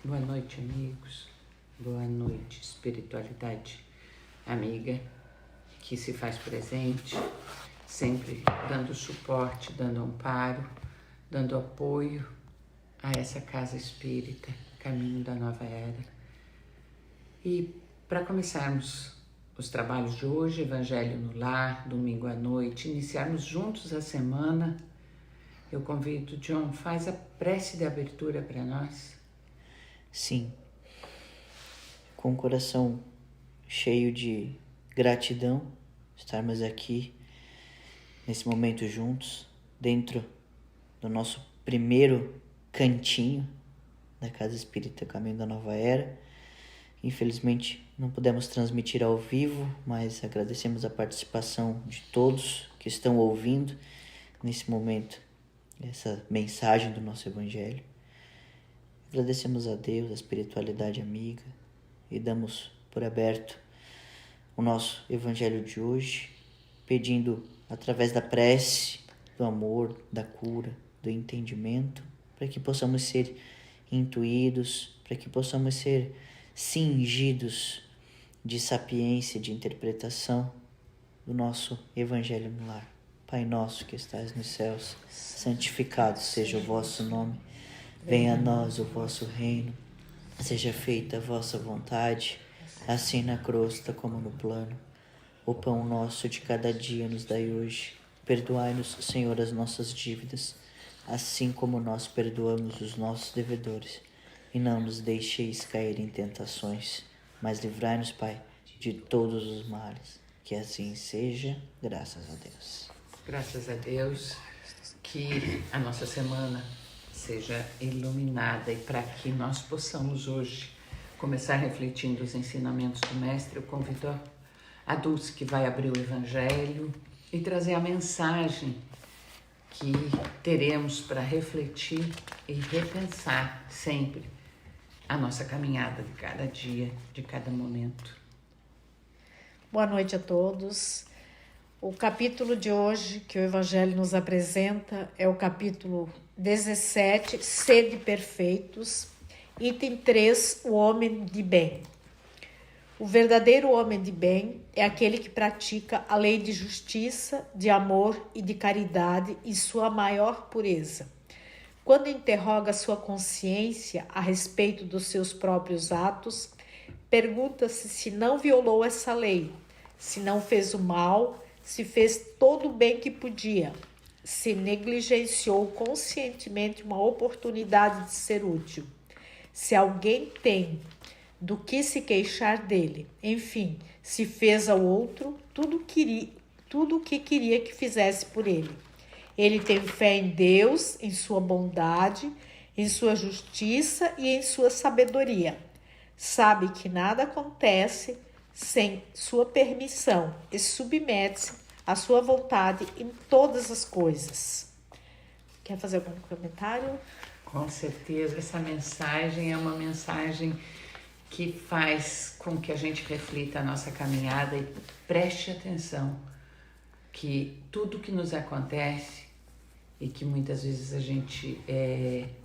Boa noite, amigos. Boa noite, espiritualidade amiga que se faz presente, sempre dando suporte, dando amparo, dando apoio a essa casa espírita, Caminho da Nova Era. E para começarmos os trabalhos de hoje, Evangelho no Lar, domingo à noite, iniciarmos juntos a semana, eu convido John, faz a prece de abertura para nós. Sim, com o coração cheio de gratidão, estarmos aqui nesse momento juntos, dentro do nosso primeiro cantinho da Casa Espírita Caminho da Nova Era. Infelizmente não pudemos transmitir ao vivo, mas agradecemos a participação de todos que estão ouvindo nesse momento essa mensagem do nosso Evangelho. Agradecemos a Deus, a espiritualidade amiga, e damos por aberto o nosso Evangelho de hoje, pedindo através da prece, do amor, da cura, do entendimento, para que possamos ser intuídos, para que possamos ser cingidos de sapiência, de interpretação do nosso Evangelho no lar. Pai nosso que estais nos céus, santificado seja o vosso nome. Venha a nós o vosso reino, seja feita a vossa vontade, assim na crosta como no plano. O pão nosso de cada dia nos dai hoje. Perdoai-nos, Senhor, as nossas dívidas, assim como nós perdoamos os nossos devedores. E não nos deixeis cair em tentações, mas livrai-nos, Pai, de todos os males. Que assim seja, graças a Deus. Graças a Deus, que a nossa semana seja iluminada e para que nós possamos hoje começar refletindo os ensinamentos do Mestre, eu convido a Dulce, que vai abrir o Evangelho e trazer a mensagem que teremos para refletir e repensar sempre a nossa caminhada de cada dia, de cada momento. Boa noite a todos. O capítulo de hoje que o Evangelho nos apresenta é o capítulo 17, Sede Perfeitos, item 3, o homem de bem. O verdadeiro homem de bem é aquele que pratica a lei de justiça, de amor e de caridade em sua maior pureza. Quando interroga sua consciência a respeito dos seus próprios atos, pergunta-se se não violou essa lei, se não fez o mal, se fez todo o bem que podia, se negligenciou conscientemente uma oportunidade de ser útil, se alguém tem do que se queixar dele, enfim, se fez ao outro tudo o que queria que fizesse por ele. Ele tem fé em Deus, em sua bondade, em sua justiça e em sua sabedoria. Sabe que nada acontece sem sua permissão e submete-se à sua vontade em todas as coisas. Quer fazer algum comentário? Com certeza, essa mensagem é uma mensagem que faz com que a gente reflita a nossa caminhada e preste atenção que tudo que nos acontece e que muitas vezes a gente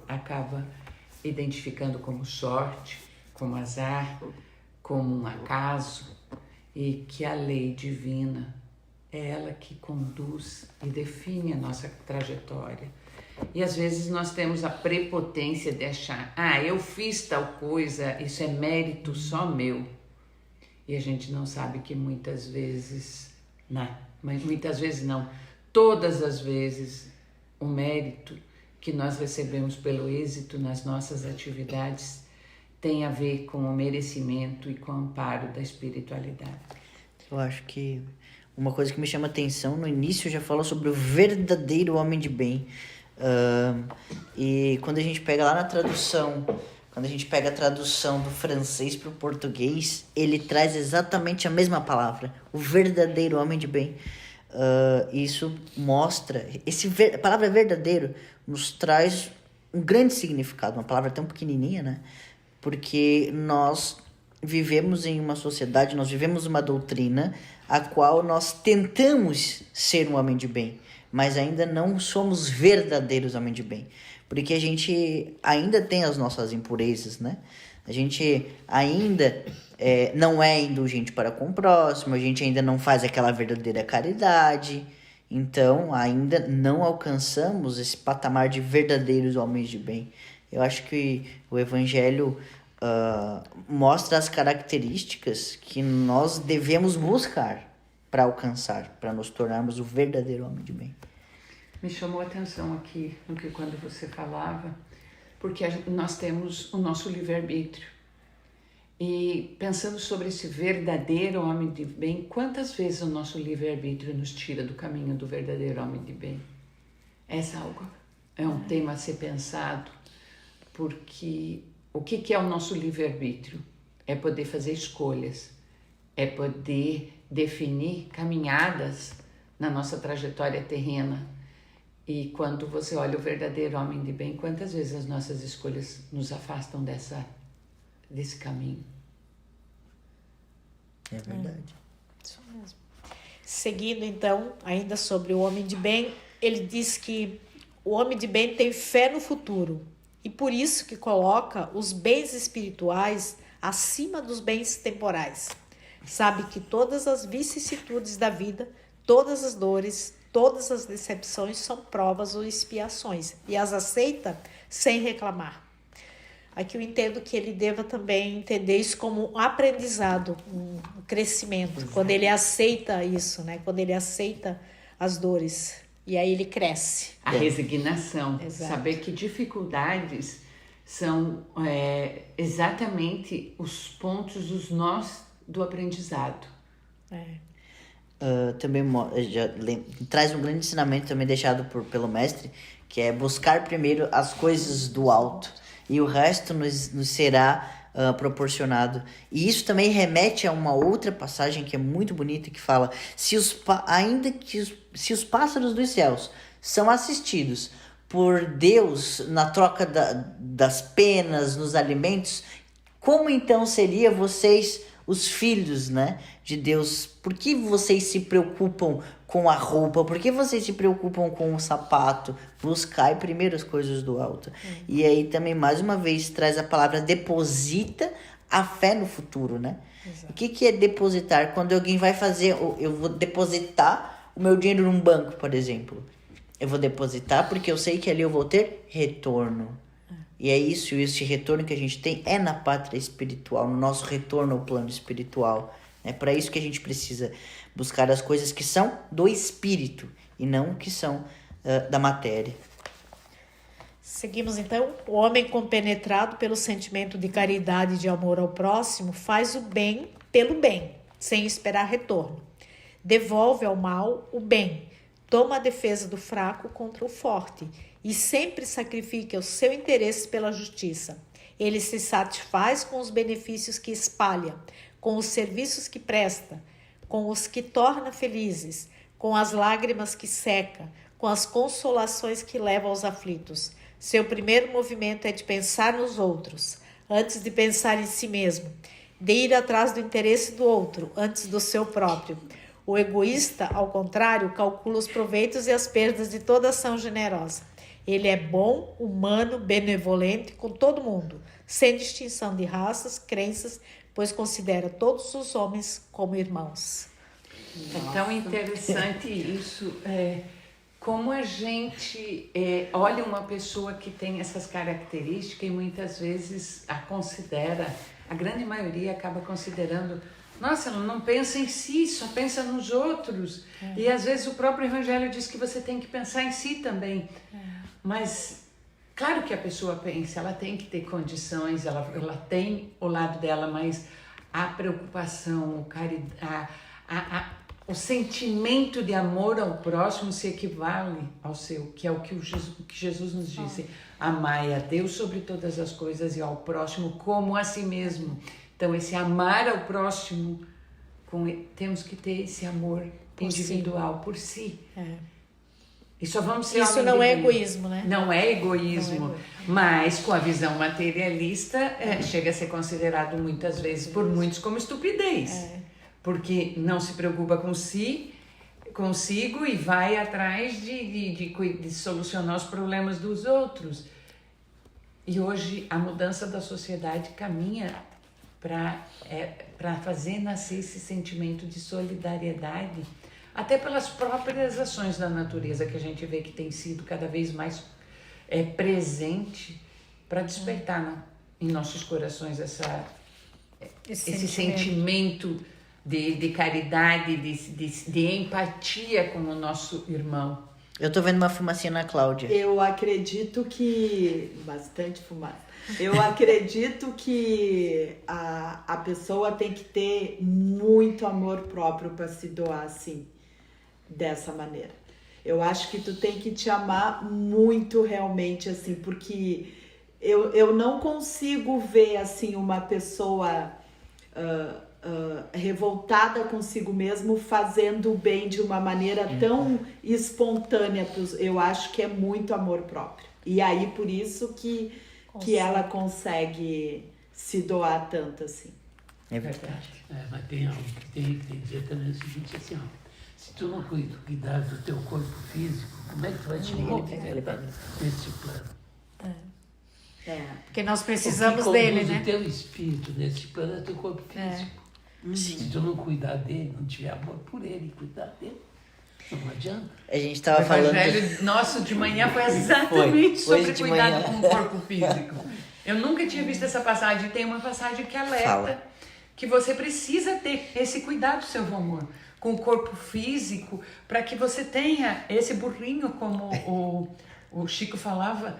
acaba identificando como sorte, como azar, como um acaso, e que a lei divina é ela que conduz e define a nossa trajetória. E às vezes nós temos a prepotência de achar, eu fiz tal coisa, isso é mérito só meu. E a gente não sabe que muitas vezes não, todas as vezes o mérito que nós recebemos pelo êxito nas nossas atividades tem a ver com o merecimento e com o amparo da espiritualidade. Eu acho que uma coisa que me chama atenção, no início já fala sobre o verdadeiro homem de bem. E quando a gente pega lá na tradução, quando a gente pega a tradução do francês para o português, ele traz exatamente a mesma palavra, o verdadeiro homem de bem. Isso mostra, a palavra verdadeiro nos traz um grande significado, uma palavra tão pequenininha, né? Porque nós vivemos em uma sociedade, nós vivemos uma doutrina a qual nós tentamos ser um homem de bem, mas ainda não somos verdadeiros homens de bem. porque a gente ainda tem as nossas impurezas, né? A gente ainda não é indulgente para com o próximo, a gente ainda não faz aquela verdadeira caridade, então ainda não alcançamos esse patamar de verdadeiros homens de bem. Eu acho que o Evangelho mostra as características que nós devemos buscar para alcançar, para nos tornarmos o verdadeiro homem de bem. Me chamou a atenção aqui no que quando você falava, porque nós temos o nosso livre-arbítrio. E pensando sobre esse verdadeiro homem de bem, quantas vezes o nosso livre-arbítrio nos tira do caminho do verdadeiro homem de bem? Essa é um tema a ser pensado, porque o que é o nosso livre-arbítrio? É poder fazer escolhas, é poder definir caminhadas na nossa trajetória terrena. E quando você olha o verdadeiro homem de bem, quantas vezes as nossas escolhas nos afastam desse caminho? É verdade. Isso mesmo. Seguindo então, ainda sobre o homem de bem, ele diz que o homem de bem tem fé no futuro e por isso que coloca os bens espirituais acima dos bens temporais. Sabe que todas as vicissitudes da vida, todas as dores, todas as decepções são provas ou expiações e as aceita sem reclamar. Aqui eu entendo que ele deva também entender isso como um aprendizado, um crescimento, exato. Quando ele aceita isso, né? Quando ele aceita as dores e aí ele cresce. A resignação, exato. Saber que dificuldades são exatamente os pontos, os nós do aprendizado. Também traz um grande ensinamento também deixado pelo mestre, que é buscar primeiro as coisas do alto e o resto nos será proporcionado. E isso também remete a uma outra passagem que é muito bonita, que fala: se os pássaros dos céus são assistidos por Deus na troca das penas, nos alimentos, como então seria vocês, os filhos, né, de Deus? Por que vocês se preocupam com a roupa? Por que vocês se preocupam com o sapato? Buscai primeiro as coisas do alto. E aí também, mais uma vez, traz a palavra deposita a fé no futuro, né? Exato. O que é depositar? Quando alguém vai fazer, eu vou depositar o meu dinheiro num banco, por exemplo. Eu vou depositar porque eu sei que ali eu vou ter retorno. E é isso, esse retorno que a gente tem é na pátria espiritual, no nosso retorno ao plano espiritual. É para isso que a gente precisa buscar as coisas que são do espírito e não que são da matéria. Seguimos então. O homem compenetrado pelo sentimento de caridade e de amor ao próximo faz o bem pelo bem, sem esperar retorno. Devolve ao mal o bem, toma a defesa do fraco contra o forte e sempre sacrifica o seu interesse pela justiça. Ele se satisfaz com os benefícios que espalha, com os serviços que presta, com os que torna felizes, com as lágrimas que seca, com as consolações que leva aos aflitos. Seu primeiro movimento é de pensar nos outros, antes de pensar em si mesmo, de ir atrás do interesse do outro, antes do seu próprio. O egoísta, ao contrário, calcula os proveitos e as perdas de toda ação generosa. Ele é bom, humano, benevolente com todo mundo, sem distinção de raças, crenças, pois considera todos os homens como irmãos. É tão interessante isso, como a gente olha uma pessoa que tem essas características e muitas vezes a considera, a grande maioria acaba considerando, nossa, ela não pensa em si, só pensa nos outros. E às vezes o próprio Evangelho diz que você tem que pensar em si também. Mas claro que a pessoa pensa, ela tem que ter condições, ela tem o lado dela, mas a preocupação, o sentimento de amor ao próximo se equivale ao seu, que é o que Jesus nos disse. Amai a Deus sobre todas as coisas e ao próximo como a si mesmo. Então, esse amar ao próximo, temos que ter esse amor individual por si. E só vamos ser isso não é egoísmo, né? Não é egoísmo, mas com a visão materialista chega a ser considerado muitas vezes por muitos como estupidez. Porque não se preocupa consigo e vai atrás de solucionar os problemas dos outros. E hoje a mudança da sociedade caminha para fazer nascer esse sentimento de solidariedade, até pelas próprias ações da natureza, que a gente vê que tem sido cada vez mais presente para despertar em nossos corações esse sentimento de caridade, de empatia com o nosso irmão. Eu tô vendo uma fumacinha na Cláudia. Eu acredito que... Bastante fumaça. Eu acredito que a pessoa tem que ter muito amor próprio para se doar assim, dessa maneira. Eu acho que tu tem que te amar muito realmente, assim, porque eu não consigo ver, assim, uma pessoa revoltada consigo mesmo fazendo o bem de uma maneira tão espontânea. Eu acho que é muito amor próprio. E aí, por isso que ela consegue se doar tanto, assim. É verdade. Mas tem algo que tem que dizer também o seguinte, assim, ó, se tu não cuidar do teu corpo físico, como é que tu vai te movimentar nesse plano? Porque nós precisamos o que dele, conduz né? o teu espírito nesse plano é teu corpo físico. Se tu não cuidar dele, não tiver amor por ele, cuidar dele, não adianta. A gente O tava falando... evangelho nosso de manhã foi exatamente sobre hoje de cuidado manhã. com o corpo físico. Eu nunca tinha visto essa passagem. Tem uma passagem que alerta Fala. que você precisa ter esse cuidado, seu amor, com o corpo físico, para que você tenha esse burrinho, como o Chico falava,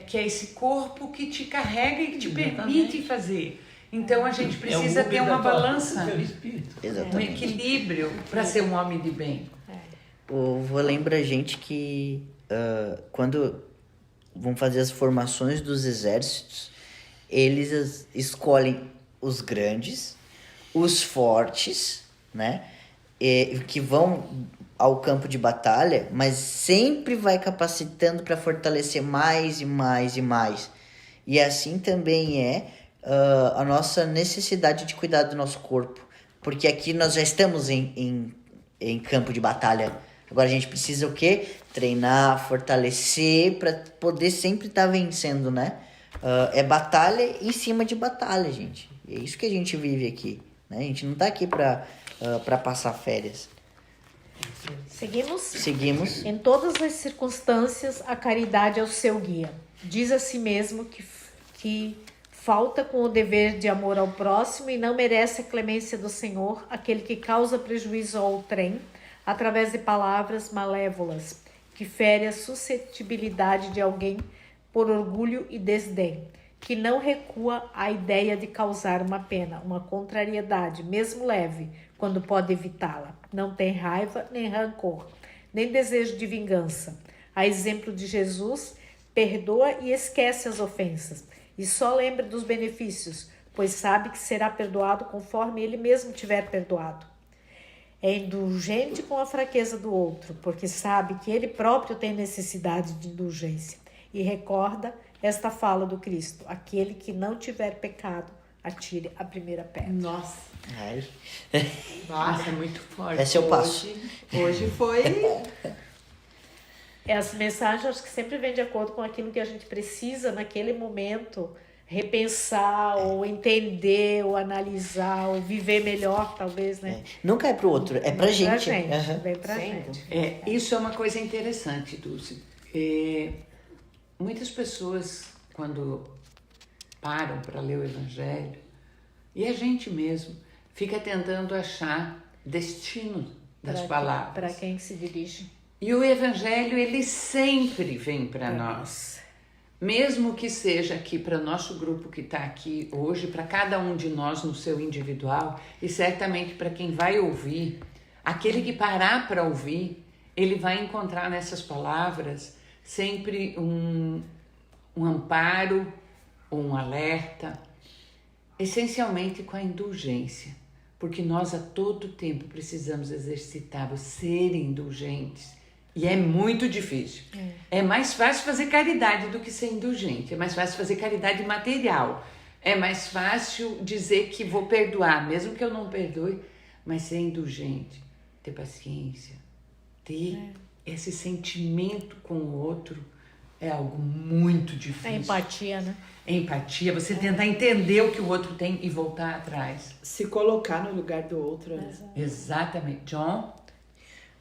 que é esse corpo que te carrega e que te permite fazer. Então a gente precisa ter uma balança, um Exatamente. equilíbrio para ser um homem de bem. O vô lembra a gente que quando vão fazer as formações dos exércitos, eles escolhem os grandes, os fortes, né? Que vão ao campo de batalha, mas sempre vai capacitando para fortalecer mais e mais e mais. E assim também a nossa necessidade de cuidar do nosso corpo. Porque aqui nós já estamos em campo de batalha. Agora a gente precisa o quê? Treinar, fortalecer para poder sempre estar vencendo, né? É batalha em cima de batalha, gente. É isso que a gente vive aqui, né? A gente não tá aqui para passar férias. Seguimos. Em todas as circunstâncias, a caridade é o seu guia. Diz a si mesmo que falta com o dever de amor ao próximo e não merece a clemência do Senhor aquele que causa prejuízo ao outrem através de palavras malévolas, que fere a suscetibilidade de alguém por orgulho e desdém, que não recua à ideia de causar uma pena, uma contrariedade, mesmo leve, quando pode evitá-la. Não tem raiva, nem rancor, nem desejo de vingança. A exemplo de Jesus, perdoa e esquece as ofensas, e só lembra dos benefícios, pois sabe que será perdoado conforme ele mesmo tiver perdoado. É indulgente com a fraqueza do outro, porque sabe que ele próprio tem necessidade de indulgência. E recorda esta fala do Cristo: aquele que não tiver pecado, atire a primeira pedra. Nossa. Ai. Nossa, é muito forte. Esse é o passo. Hoje foi... As mensagens acho que sempre vêm de acordo com aquilo que a gente precisa naquele momento repensar, ou entender, ou analisar, ou viver melhor, talvez, né? Nunca é pro outro, é pra gente. Pra gente, Aham. vem pra gente. Isso é uma coisa interessante, Dulce. Muitas pessoas, quando param para ler o Evangelho, e a gente mesmo, fica tentando achar destino das palavras. Para quem se dirige. E o Evangelho, ele sempre vem para nós. Mesmo que seja aqui para o nosso grupo que está aqui hoje, para cada um de nós no seu individual, e certamente para quem vai ouvir, aquele que parar para ouvir, ele vai encontrar nessas palavras sempre um amparo, um alerta, essencialmente com a indulgência, porque nós a todo tempo precisamos exercitar ser indulgentes. E é muito difícil. É mais fácil fazer caridade do que ser indulgente. É mais fácil fazer caridade material. É mais fácil dizer que vou perdoar, mesmo que eu não perdoe, mas ser indulgente, ter paciência, ter esse sentimento com o outro, é algo muito É difícil. empatia, né? Empatia, você tentar entender o que o outro tem e voltar atrás. Se colocar no lugar do outro. Né? Exatamente. John?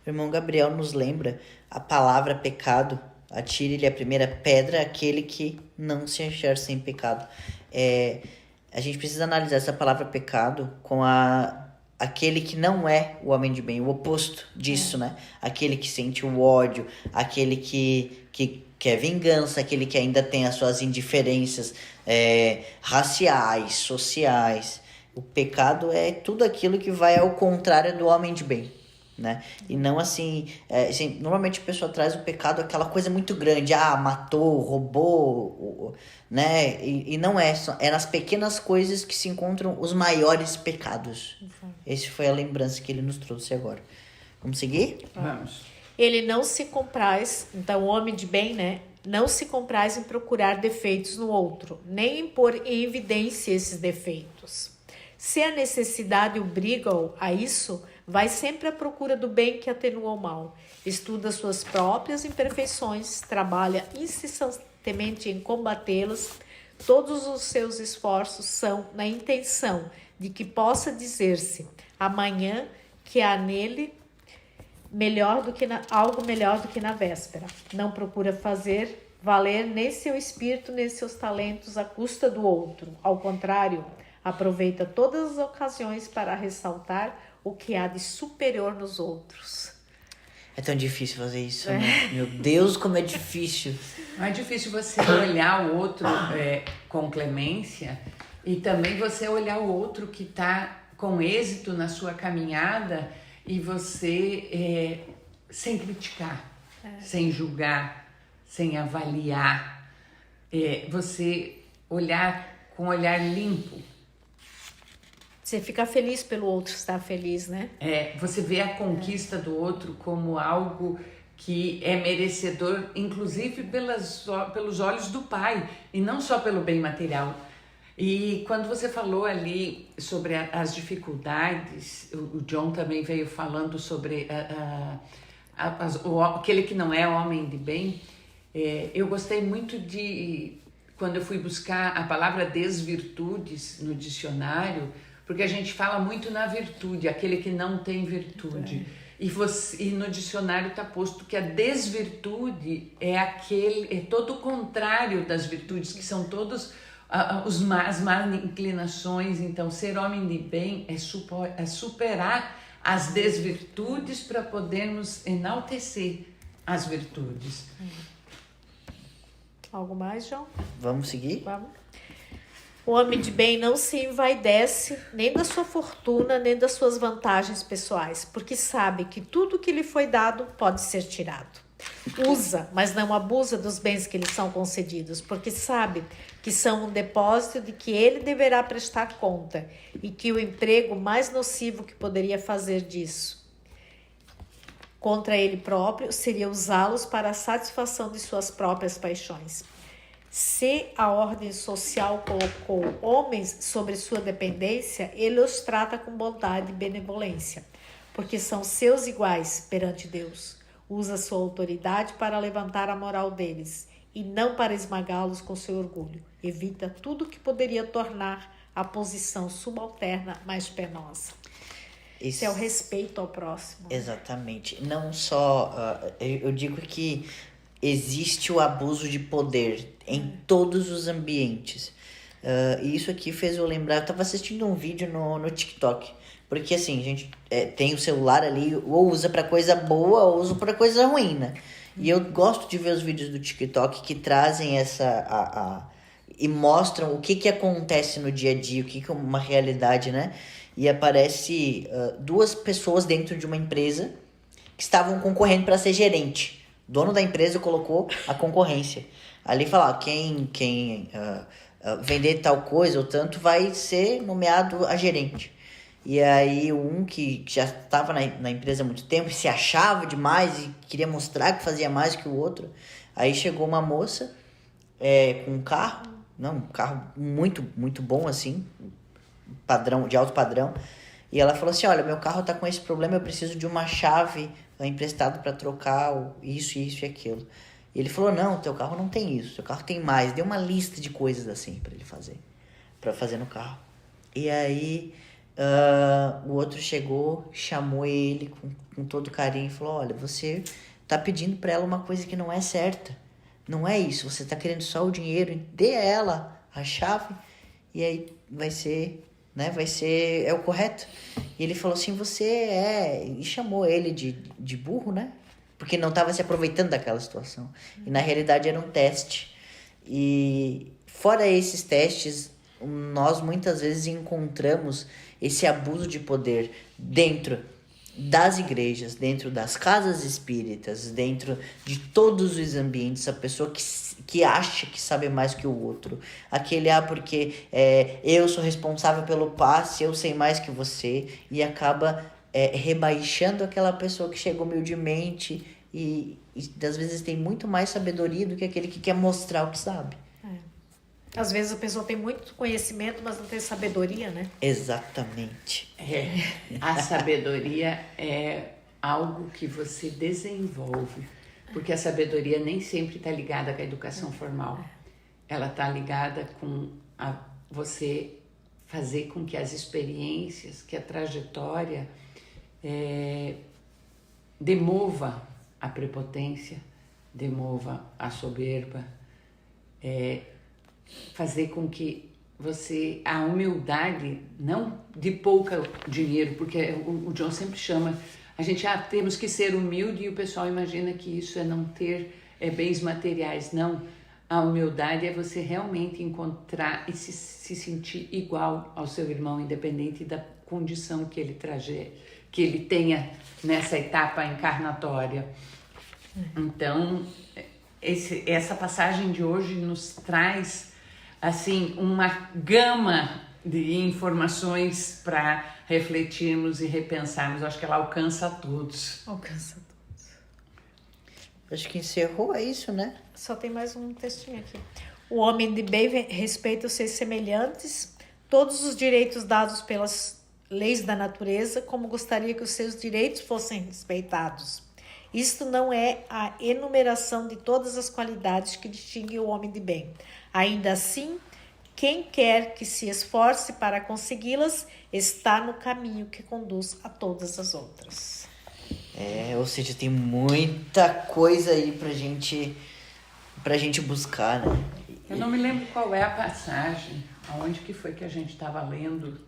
O irmão Gabriel nos lembra a palavra pecado. Atire-lhe a primeira pedra aquele que não se achar sem pecado. A gente precisa analisar essa palavra pecado com aquele que não é o homem de bem, o oposto disso, né? Aquele que sente o ódio, aquele que quer vingança, aquele que ainda tem as suas indiferenças raciais, sociais. O pecado é tudo aquilo que vai ao contrário do homem de bem, né? E não assim, normalmente a pessoa traz o pecado aquela coisa muito grande, matou, roubou, né? E não é nas pequenas coisas que se encontram os maiores pecados. Essa foi a lembrança que ele nos trouxe agora. Vamos seguir? Vamos. Ele não se compraz, então o homem de bem, né? Não se compraz em procurar defeitos no outro, nem em pôr em evidência esses defeitos. Se a necessidade obriga-o a isso, vai sempre à procura do bem que atenua o mal. Estuda suas próprias imperfeições, trabalha incessantemente em combatê-las. Todos os seus esforços são na intenção de que possa dizer-se amanhã que há nele algo melhor do que na véspera. Não procura fazer valer nem seu espírito, nem seus talentos à custa do outro. Ao contrário, aproveita todas as ocasiões para ressaltar o que há de superior nos outros. É tão difícil fazer isso, né? Meu Deus, como é difícil. Não é difícil você olhar o outro com clemência e também você olhar o outro que está com êxito na sua caminhada e você sem criticar, sem julgar, sem avaliar. Você olhar com um olhar limpo. Você fica feliz pelo outro estar feliz, né? Você vê a conquista do outro como algo que é merecedor, inclusive pelos olhos do Pai, e não só pelo bem material. E quando você falou ali sobre as dificuldades, o John também veio falando sobre aquele que não é homem de bem. Eu gostei muito quando eu fui buscar a palavra desvirtudes no dicionário, porque a gente fala muito na virtude, aquele que não tem virtude. E no dicionário está posto que a desvirtude é todo o contrário das virtudes, que são todos as más inclinações. Então, ser homem de bem é superar as desvirtudes para podermos enaltecer as virtudes. Algo mais, João? Vamos seguir? Vamos. O homem de bem não se envaidece nem da sua fortuna, nem das suas vantagens pessoais, porque sabe que tudo que lhe foi dado pode ser tirado. Usa, mas não abusa dos bens que lhe são concedidos, porque sabe que são um depósito de que ele deverá prestar conta e que o emprego mais nocivo que poderia fazer disso contra ele próprio seria usá-los para a satisfação de suas próprias paixões. Se a ordem social colocou homens sobre sua dependência, ele os trata com bondade e benevolência, porque são seus iguais perante Deus. Usa sua autoridade para levantar a moral deles e não para esmagá-los com seu orgulho. Evita tudo que poderia tornar a posição subalterna mais penosa. Esse é o respeito ao próximo. Exatamente. Não só... eu digo que existe o abuso de poder em todos os ambientes. E isso aqui fez eu lembrar... Eu estava assistindo um vídeo no TikTok. Porque assim, a gente tem o celular ali, ou usa para coisa boa, ou usa para coisa ruim, né? E eu gosto de ver os vídeos do TikTok que trazem e mostram o que acontece no dia a dia, o que é uma realidade, né? E aparece duas pessoas dentro de uma empresa que estavam concorrendo para ser gerente. O dono da empresa colocou a concorrência. Ali fala, quem vender tal coisa ou tanto vai ser nomeado a gerente. E aí um que já estava na empresa há muito tempo e se achava demais e queria mostrar que fazia mais que o outro. Aí chegou uma moça com um carro muito, muito bom assim, padrão, de alto padrão. E ela falou assim, olha, meu carro tá com esse problema, eu preciso de uma chave emprestada para trocar isso e aquilo. E ele falou, não, teu carro não tem isso, teu carro tem mais. Deu uma lista de coisas assim pra ele fazer. Pra fazer no carro. E aí, o outro chegou, chamou ele com todo carinho e falou, olha, você tá pedindo pra ela uma coisa que não é certa. Não é isso, você tá querendo só o dinheiro, dê a ela a chave e aí vai ser, é o correto. E ele falou assim, e chamou ele de burro, né? Porque não estava se aproveitando daquela situação. E na realidade era um teste. E fora esses testes, nós muitas vezes encontramos esse abuso de poder dentro das igrejas, dentro das casas espíritas, dentro de todos os ambientes, a pessoa que acha que sabe mais que o outro. Aquele, porque eu sou responsável pelo passe, eu sei mais que você, e acaba rebaixando aquela pessoa que chega humildemente e às vezes tem muito mais sabedoria do que aquele que quer mostrar o que sabe. Às vezes a pessoa tem muito conhecimento, mas não tem sabedoria, né? Exatamente. A sabedoria é algo que você desenvolve, porque a sabedoria nem sempre está ligada com a educação formal. Ela está ligada com você fazer com que as experiências, que a trajetória demova a prepotência, demova a soberba, fazer com que a humildade, não de pouco dinheiro, porque o John sempre chama, a gente temos que ser humilde e o pessoal imagina que isso é não ter bens materiais. Não, a humildade é você realmente encontrar e se sentir igual ao seu irmão, independente da condição que ele tenha nessa etapa encarnatória. Então, essa passagem de hoje nos traz assim uma gama de informações para refletirmos e repensarmos. Acho que ela alcança a todos. Alcança todos. Acho que encerrou, é isso, né? Só tem mais um textinho aqui. O homem de bem respeita os seus semelhantes, todos os direitos dados pelas leis da natureza, como gostaria que os seus direitos fossem respeitados. Isto não é a enumeração de todas as qualidades que distinguem o homem de bem. Ainda assim, quem quer que se esforce para consegui-las está no caminho que conduz a todas as outras. Ou seja, tem muita coisa aí pra gente buscar, né? Eu não me lembro qual é a passagem, aonde que foi que a gente estava lendo,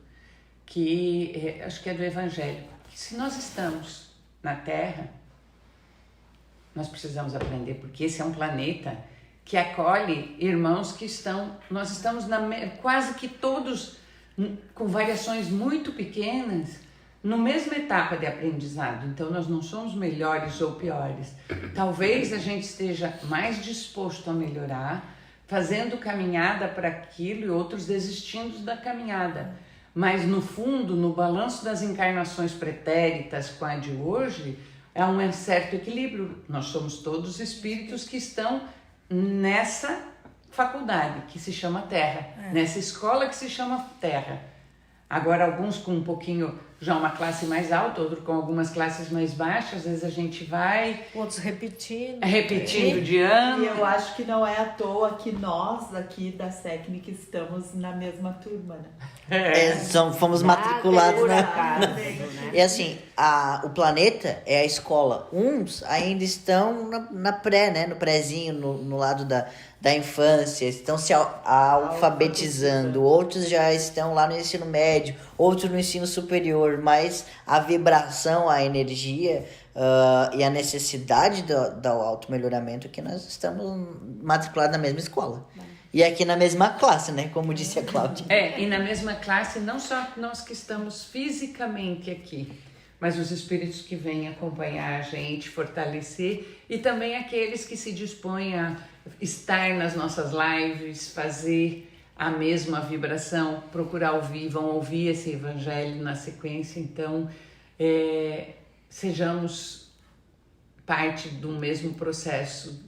que acho que é do Evangelho. Que se nós estamos na Terra, nós precisamos aprender, porque esse é um planeta que acolhe irmãos que nós estamos quase que todos com variações muito pequenas, na mesma etapa de aprendizado. Então nós não somos melhores ou piores. Talvez a gente esteja mais disposto a melhorar, fazendo caminhada para aquilo e outros desistindo da caminhada. Mas no fundo, no balanço das encarnações pretéritas com a de hoje, há um certo equilíbrio. Nós somos todos espíritos que estão nessa faculdade que se chama Terra, nessa escola que se chama Terra. Agora, alguns com um pouquinho, já uma classe mais alta, outros com algumas classes mais baixas, às vezes a gente vai... Outros repetindo de ano. E eu acho que não é à toa que nós aqui da SECNIC estamos na mesma turma, né? Fomos matriculados, né? né? E assim, o planeta é a escola. Uns ainda estão na pré, né? No prézinho, no lado da infância, estão se alfabetizando. Outros já estão lá no ensino médio, outros no ensino superior. Mas a vibração, a energia e a necessidade do auto-melhoramento que nós estamos matriculados na mesma escola. E aqui na mesma classe, né? Como disse a Cláudia. E na mesma classe, não só nós que estamos fisicamente aqui, mas os espíritos que vêm acompanhar a gente, fortalecer, e também aqueles que se dispõem a estar nas nossas lives, fazer a mesma vibração, procurar ouvir, vão ouvir esse evangelho na sequência. Então, sejamos parte do mesmo processo,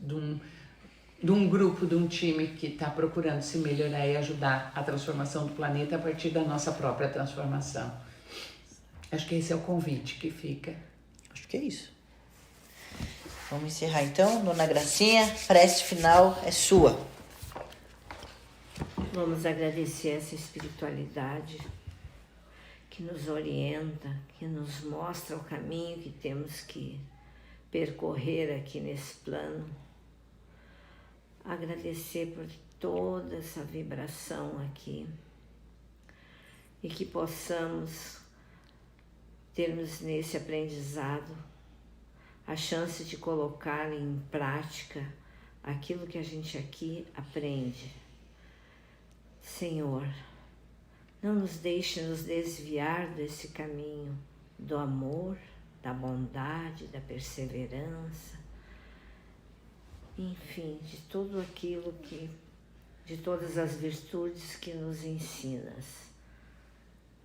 de um grupo, de um time que está procurando se melhorar e ajudar a transformação do planeta a partir da nossa própria transformação. Acho que esse é o convite que fica. Acho que é isso. Vamos encerrar então, Dona Gracinha. Prece final é sua. Vamos agradecer essa espiritualidade que nos orienta, que nos mostra o caminho que temos que percorrer aqui nesse plano. Agradecer por toda essa vibração aqui e que possamos termos nesse aprendizado a chance de colocar em prática aquilo que a gente aqui aprende. Senhor, não nos deixe nos desviar desse caminho do amor, da bondade, da perseverança, enfim, de tudo aquilo que, de todas as virtudes que nos ensinas.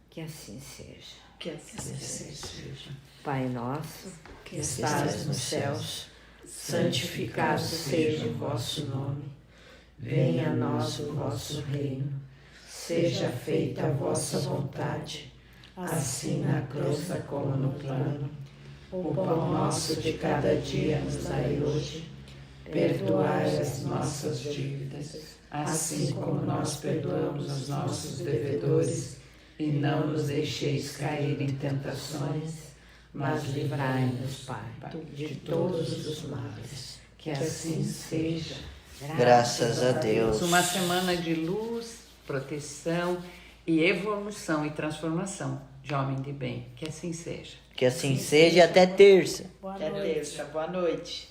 Que assim seja. Que assim seja. Pai nosso, que estás nos céus, santificado seja o vosso nome. Venha a nós o vosso reino. Seja feita a vossa vontade, assim na crosta como no plano. O pão nosso de cada dia nos dai hoje. Perdoai as nossas dívidas, assim como nós perdoamos aos nossos devedores. E não nos deixeis cair em tentações, mas livrai-nos, Pai, de todos os males. Que assim seja. Graças a Deus. Uma semana de luz, proteção e evolução e transformação de homem de bem. Que assim seja. Que assim seja e até terça. Boa Até noite. terça. Boa noite.